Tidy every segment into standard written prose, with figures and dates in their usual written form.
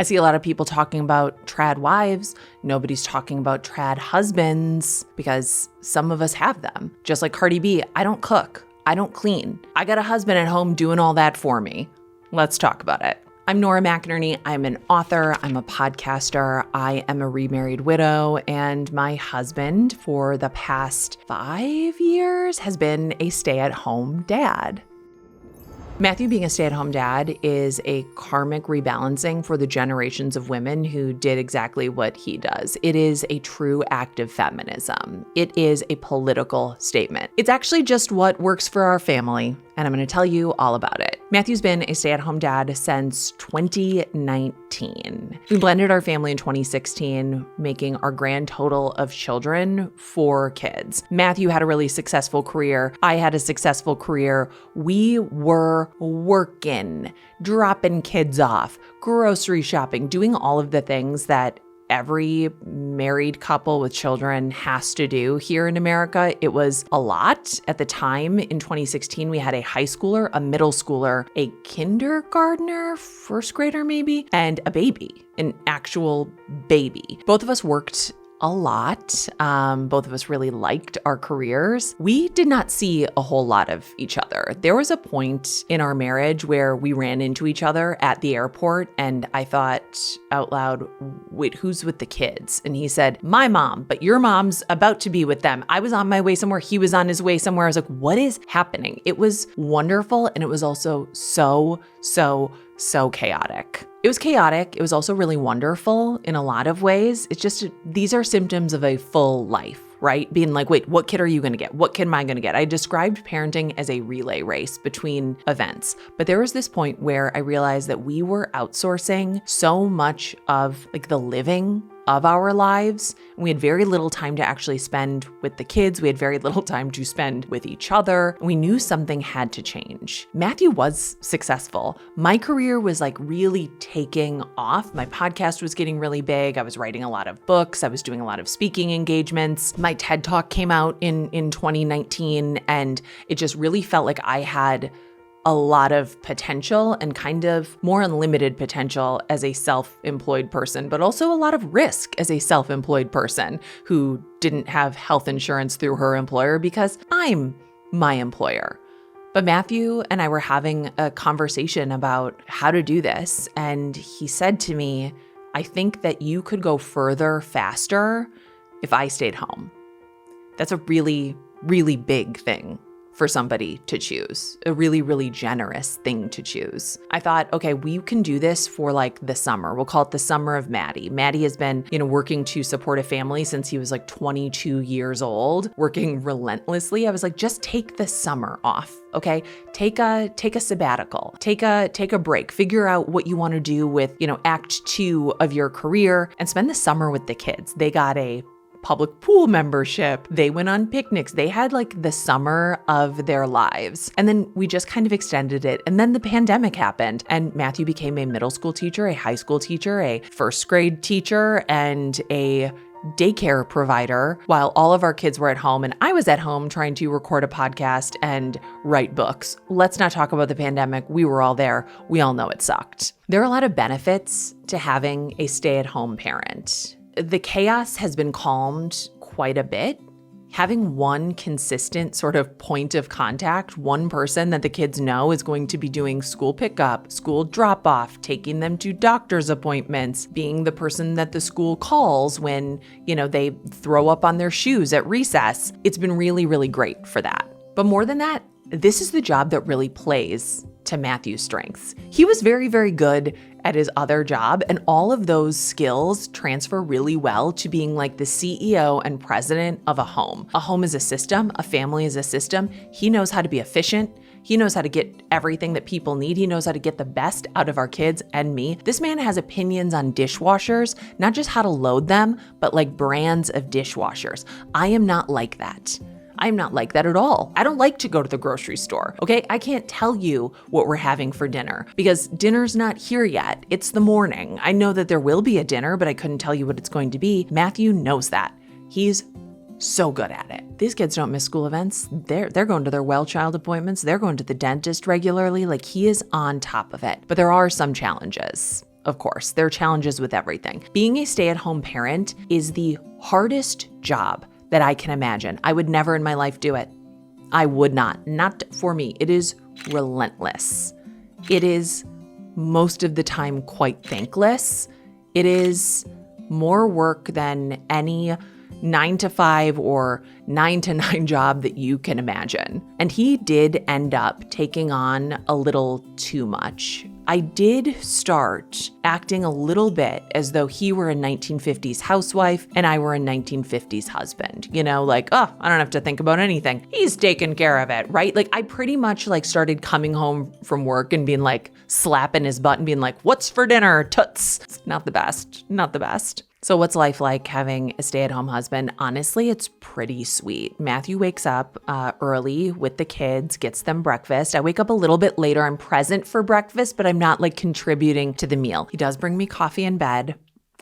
I see a lot of people talking about trad wives. Nobody's talking about trad husbands because some of us have them. Just like Cardi B, I don't cook. I don't clean. I got a husband at home doing all that for me. Let's talk about it. I'm Nora McInerny. I'm an author. I'm a podcaster. I am a remarried widow, and my husband for the past 5 years has been a stay-at-home dad. Matthew being a stay-at-home dad is a karmic rebalancing for the generations of women who did exactly what he does. It is a true act of feminism. It is a political statement. It's actually just what works for our family, and I'm going to tell you all about it. Matthew's been a stay-at-home dad since 2019. We blended our family in 2016, making our grand total of children 4 kids. Matthew had a really successful career. I had a successful career. We were working, dropping kids off, grocery shopping, doing all of the things that every married couple with children has to do here in America. It was a lot. At the time in 2016, we had a high schooler, a middle schooler, a kindergartner, first grader maybe, and a baby, an actual baby. Both of us worked a lot. Both of us really liked our careers. We did not see a whole lot of each other. There was a point in our marriage where we ran into each other at the airport, and I thought out loud, wait, who's with the kids? And he said, my mom, but your mom's about to be with them. I was on my way somewhere. He was on his way somewhere. I was like, what is happening? It was wonderful. And it was also so chaotic. It was chaotic. It was also really wonderful in a lot of ways. It's just, these are symptoms of a full life, right? Being like, wait, what kid are you going to get? What kid am I going to get? I described parenting as a relay race between events. But there was this point where I realized that we were outsourcing so much of like the living of our lives. We had very little time to actually spend with the kids. We had very little time to spend with each other. We knew something had to change. Matthew was successful. My career was like really taking off. My podcast was getting really big. I was writing a lot of books. I was doing a lot of speaking engagements. My TED Talk came out in 2019, and it just really felt like I had a lot of potential and kind of more unlimited potential as a self-employed person, but also a lot of risk as a self-employed person who didn't have health insurance through her employer because I'm my employer. But Matthew and I were having a conversation about how to do this, and he said to me, I think that you could go further faster if I stayed home. That's a really, really big thing for somebody to choose, a really, really generous thing to choose. I thought, okay, we can do this for like the summer. We'll call it the summer of Maddie. Maddie has been, working to support a family since he was like 22 years old, working relentlessly. I was like, just take the summer off. Okay. Take a sabbatical, take a break, figure out what you want to do with, act 2 of your career and spend the summer with the kids. They got a public pool membership. They went on picnics. They had like the summer of their lives. And then we just kind of extended it. And then the pandemic happened, and Matthew became a middle school teacher, a high school teacher, a first grade teacher, and a daycare provider while all of our kids were at home. And I was at home trying to record a podcast and write books. Let's not talk about the pandemic. We were all there. We all know it sucked. There are a lot of benefits to having a stay-at-home parent. The chaos has been calmed quite a bit. Having one consistent sort of point of contact, one person that the kids know is going to be doing school pickup, school drop off, taking them to doctor's appointments, being the person that the school calls when, they throw up on their shoes at recess. It's been really, really great for that. But more than that, this is the job that really plays to Matthew's strengths. He was very, very good at his other job, and all of those skills transfer really well to being like the CEO and president of a home. A home is a system, a family is a system. He knows how to be efficient. He knows how to get everything that people need. He knows how to get the best out of our kids and me. This man has opinions on dishwashers, not just how to load them, but like brands of dishwashers. I am not like that. I'm not like that at all. I don't like to go to the grocery store, okay? I can't tell you what we're having for dinner because dinner's not here yet. It's the morning. I know that there will be a dinner, but I couldn't tell you what it's going to be. Matthew knows that. He's so good at it. These kids don't miss school events. They're going to their well child appointments. They're going to the dentist regularly. Like, he is on top of it. But there are some challenges. of course. There are challenges with everything. Being a stay-at-home parent is the hardest job that I can imagine. I would never in my life do it. I would not for me. It is relentless. It is most of the time quite thankless. It is more work than any 9-to-5 or 9-to-9 job that you can imagine. And he did end up taking on a little too much. I did start acting a little bit as though he were a 1950s housewife and I were a 1950s husband. Like, oh, I don't have to think about anything. He's taking care of it, right? Like, I pretty much started coming home from work and being like slapping his butt and being like, what's for dinner, toots? It's not the best. So what's life like having a stay-at-home husband? Honestly, it's pretty sweet. Matthew wakes up early with the kids, gets them breakfast. I wake up a little bit later. I'm present for breakfast, but I'm not contributing to the meal. He does bring me coffee in bed.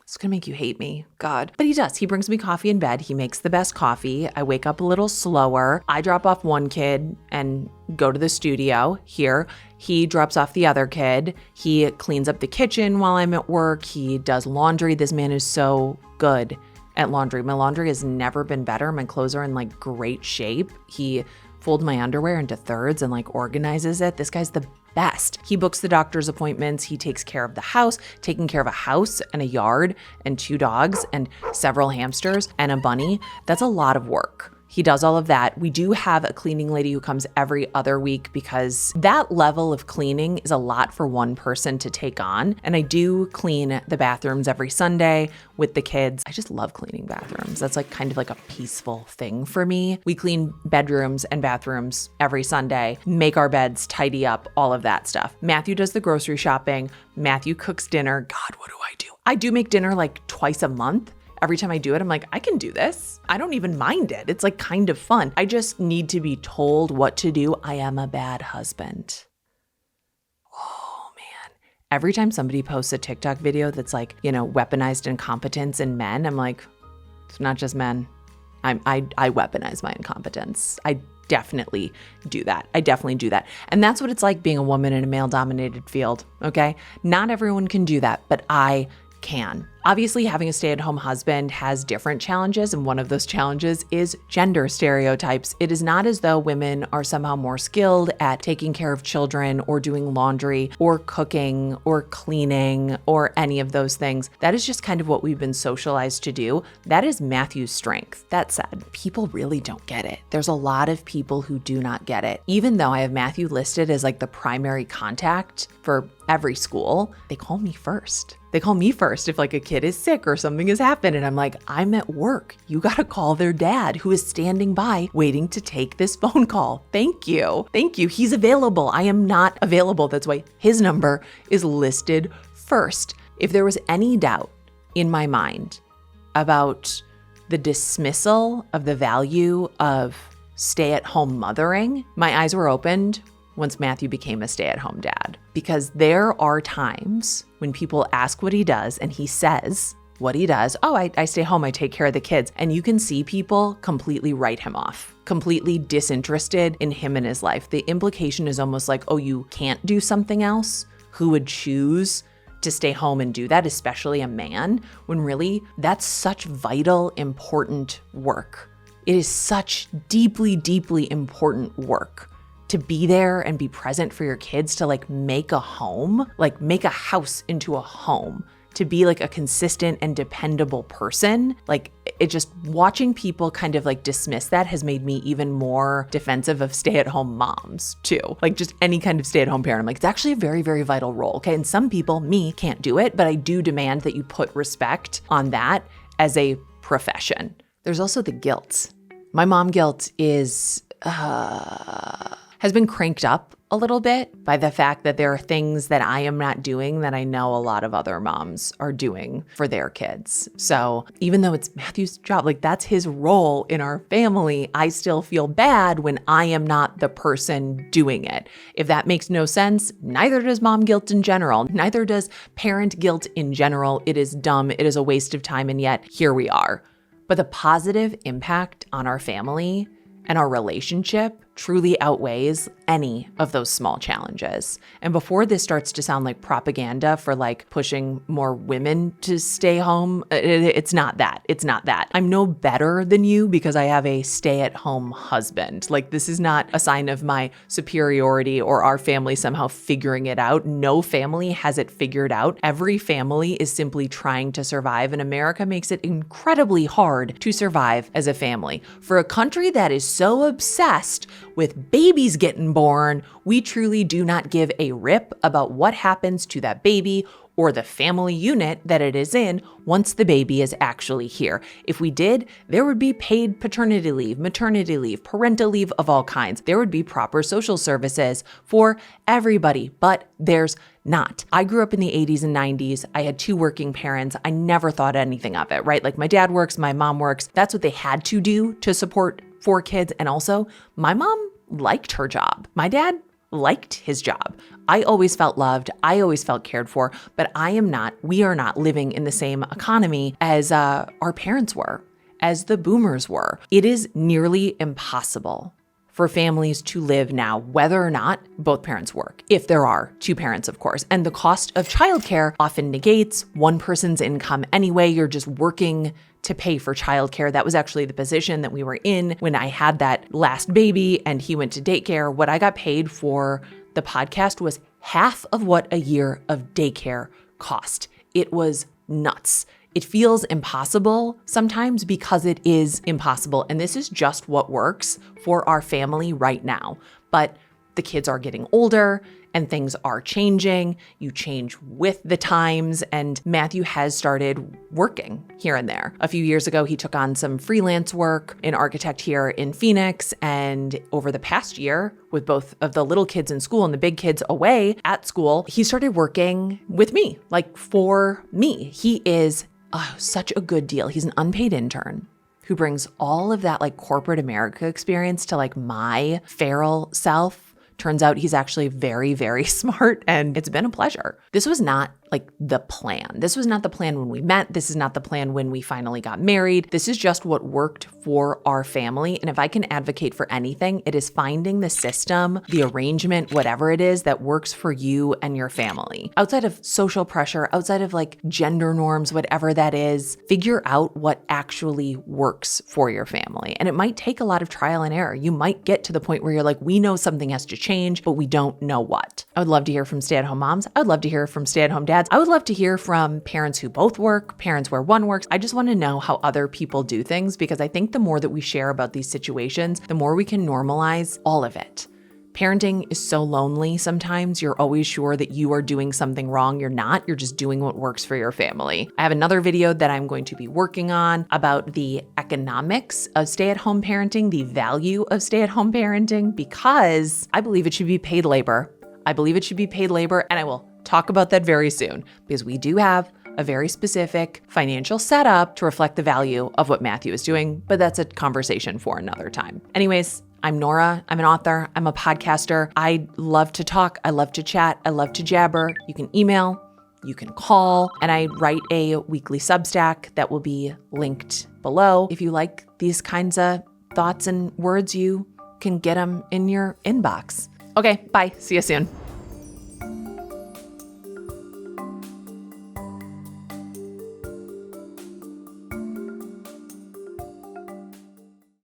It's gonna make you hate me, God. But he does. He brings me coffee in bed. He makes the best coffee. I wake up a little slower. I drop off one kid and go to the studio here. He drops off the other kid. He cleans up the kitchen while I'm at work. He does laundry. This man is so good at laundry. My laundry has never been better. My clothes are in great shape. He folds my underwear into thirds and organizes it. This guy's the best. He books the doctor's appointments. He takes care of the house, taking care of a house and a yard and 2 dogs and several hamsters and a bunny. That's a lot of work. He does all of that. We do have a cleaning lady who comes every other week because that level of cleaning is a lot for one person to take on. And I do clean the bathrooms every Sunday with the kids. I just love cleaning bathrooms. That's kind of a peaceful thing for me. We clean bedrooms and bathrooms every Sunday, make our beds, tidy up, all of that stuff. Matthew does the grocery shopping. Matthew cooks dinner. God, what do I do? I do make dinner twice a month. Every time I do it, I'm like, I can do this. I don't even mind it. It's kind of fun. I just need to be told what to do. I am a bad husband. Oh man. Every time somebody posts a TikTok video that's weaponized incompetence in men, I'm like, it's not just men. I weaponize my incompetence. I definitely do that. And that's what it's like being a woman in a male-dominated field, okay? Not everyone can do that, but I can. Obviously, having a stay-at-home husband has different challenges, and one of those challenges is gender stereotypes. It is not as though women are somehow more skilled at taking care of children or doing laundry or cooking or cleaning or any of those things. That is just kind of what we've been socialized to do. That is Matthew's strength. That said, people really don't get it. There's a lot of people who do not get it. Even though I have Matthew listed as the primary contact for every school, they call me first. If a kid is sick or something has happened and I'm like, I'm at work. You got to call their dad who is standing by waiting to take this phone call. Thank you. He's available. I am not available. That's why his number is listed first. If there was any doubt in my mind about the dismissal of the value of stay-at-home mothering, my eyes were opened once Matthew became a stay-at-home dad. Because there are times when people ask what he does and he says what he does. Oh, I stay home, I take care of the kids. And you can see people completely write him off, completely disinterested in him and his life. The implication is almost like, oh, you can't do something else? Who would choose to stay home and do that, especially a man, when really that's such vital, important work. It is such deeply, deeply important work to be there and be present for your kids, to make a home, make a house into a home, to be a consistent and dependable person. It just, watching people kind of dismiss that has made me even more defensive of stay-at-home moms too. Just any kind of stay-at-home parent. I'm it's actually a very, very vital role. Okay. And some people, me, can't do it, but I do demand that you put respect on that as a profession. There's also the guilt. My mom guilt is, has been cranked up a little bit by the fact that there are things that I am not doing that I know a lot of other moms are doing for their kids. So even though it's Matthew's job, that's his role in our family, I still feel bad when I am not the person doing it. If that makes no sense, neither does mom guilt in general. Neither does parent guilt in general. It is dumb. It is a waste of time. And yet here we are. But the positive impact on our family and our relationship truly outweighs any of those small challenges. And before this starts to sound like propaganda for like pushing more women to stay home, it's not that. It's not that. I'm no better than you because I have a stay-at-home husband. Like, this is not a sign of my superiority or our family somehow figuring it out. No family has it figured out. Every family is simply trying to survive, and America makes it incredibly hard to survive as a family. For a country that is so obsessed with babies getting born, we truly do not give a rip about what happens to that baby or the family unit that it is in once the baby is actually here. If we did, there would be paid paternity leave, maternity leave, parental leave of all kinds. There would be proper social services for everybody, but there's not. I grew up in the 80s and 90s. I had 2 working parents. I never thought anything of it, right? Like, my dad works, my mom works. That's what they had to do to support 4 kids. And also, my mom liked her job. My dad liked his job. I always felt loved. I always felt cared for, but we are not living in the same economy as our parents were, as the boomers were. It is nearly impossible for families to live now, whether or not both parents work, if there are 2 parents, of course. And the cost of childcare often negates one person's income anyway. You're just working to pay for childcare. That was actually the position that we were in when I had that last baby and he went to daycare. What I got paid for the podcast was half of what a year of daycare cost. It was nuts. It feels impossible sometimes because it is impossible. And this is just what works for our family right now. But the kids are getting older and things are changing. You change with the times, and Matthew has started working here and there. A few years ago, he took on some freelance work, an architect here in Phoenix, and over the past year, with both of the little kids in school and the big kids away at school, he started working with me, like for me. He is such a good deal. He's an unpaid intern who brings all of that like corporate America experience to like my feral self. Turns out he's actually very, very smart, and it's been a pleasure. This was not like the plan. This was not the plan when we met. This is not the plan when we finally got married. This is just what worked for our family. And if I can advocate for anything, it is finding the system, the arrangement, whatever it is that works for you and your family. Outside of social pressure, outside of like gender norms, whatever that is, figure out what actually works for your family. And it might take a lot of trial and error. You might get to the point where you're like, we know something has to change, but we don't know what. I would love to hear from stay-at-home moms. I would love to hear from stay-at-home dads. I would love to hear from parents who both work, parents where one works. I just want to know how other people do things, because I think the more that we share about these situations, the more we can normalize all of it. Parenting is so lonely sometimes. You're always sure that you are doing something wrong. You're not. You're just doing what works for your family. I have another video that I'm going to be working on about the economics of stay-at-home parenting, the value of stay-at-home parenting, because I believe it should be paid labor. I believe it should be paid labor, and I will talk about that very soon, because we do have a very specific financial setup to reflect the value of what Matthew is doing, but that's a conversation for another time. Anyways, I'm Nora. I'm an author. I'm a podcaster. I love to talk. I love to chat. I love to jabber. You can email, you can call, and I write a weekly Substack that will be linked below. If you like these kinds of thoughts and words, you can get them in your inbox. Okay, bye. See you soon.